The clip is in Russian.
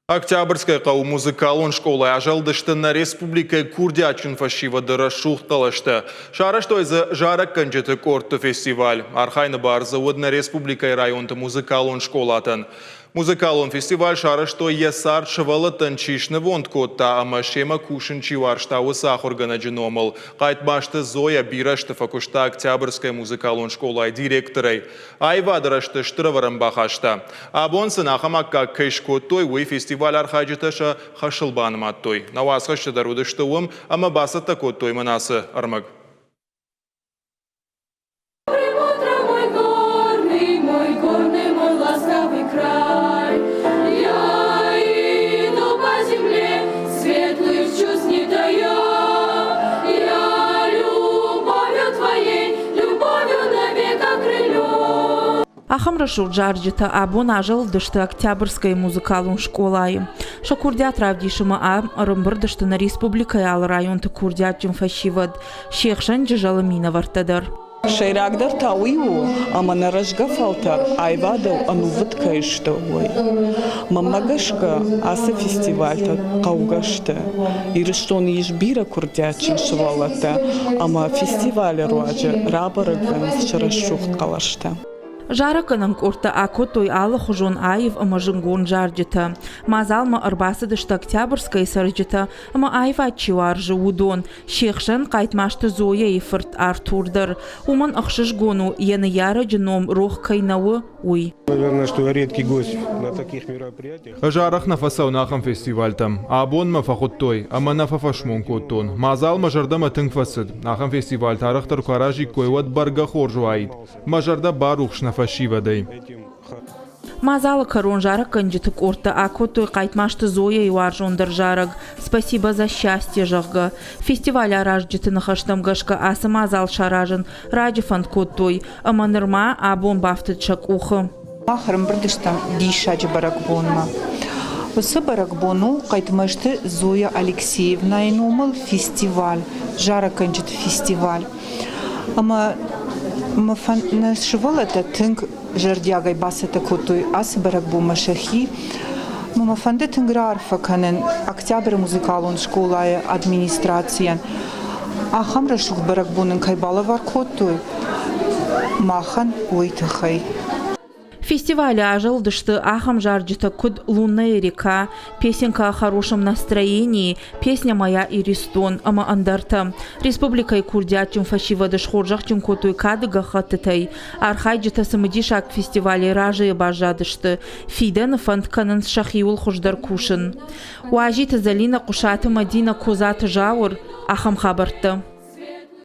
Октябрьская музыкалон школа ажалдышты на республика Курдячин фашива дыра шухталышты. Шараштой за жарак канчеты корты фестиваль. Архайны бар заводна республика районты музыкалон школатын. Музыкалон фестиваль шараштой есар шывалы танчишны вонд котта, ама шема кушынчи варштауы сахургана джиномыл. Қайтбашты Зоя бирашты факушта Октябрьская музыкалон школа директорой. Айвадырашты штырыварым бахашта. Абонсын ахамакка кэш коттой уй фестиваль архайджытыша хашылбаным аттой. Навас хашты дарудыштыуым, ама басыта коттой манасы армаг. Ахам Рашул Джарджита абон ажалдышты Октябрьской музыкалун школай. Шакурдят равдишима рымбырдышты на республика ял районты курдятчим фашивад. Шехшан джаламина вартадар. Шейрагдar тауиу, ама наражга фалта айвадал анувытка иштауай. Мамагашка аса фестивальта каугашта. Ирыштон ишбира курдятчин швалата, ама фестиваль руаджа рабараган шарашух калашта. Жараканым корта акотой алы хужон аев амажынгон жарджита. Мазалма арбасыдышты Октябрьская сарджита, ама аев атчиваржы удон. Шехшен кайтмашты Зоя ефырт Артурдар. Уман ахшыш гону яны яра джином рох кайнауы уй. Наверное, что я редкий гость на таких мероприятиях. Жарах нафасау нахам фестивальтам. Абон мафахоттой, ама нафафашмон коттон. Мазал мажарда матынг фасыд. Нахам фестиваль тарахтар каражи койват барга хоржуаид. Мажарда барухшна фашивадай. Мазала корон жарак канджиты корта акотой кайтмашты Зоя и варжондар жарак. Спасибо за счастье жахга. Фестиваль аражджиты нахаштамгашка аса мазал шаражен. Раджифан коттой. Ама нырма абон бафтыт шак ухы. Махарым бірдіштам дейшаджы баракбонма. Осы баракбону қайтмашты Зоя Алексеевна иномыл фестиваль. Жарак канджиты фестиваль. Ама нашивал это тынк жардягай басата котой асы баракбу машахи. Мама фанды тынграр факанен Октябрь музыкалон школая администрациян. Ахам рашух баракбонын кайбала вар котой. Махан уйтахай. Фестиваль ажалдышты ахам жарджита куд лунная река, песенка о хорошем настроении, песня моя Иристон, ама андарта. Республика Курдятчим фашивадыш хоржахчим котой кадыга хатытай. Архайджита самыдишак фестивале ражия бажадышты. Фиден фантканын шахиул хождар кушын. Уажита залина кушаты мадина козаты жаур, ахам хабарты.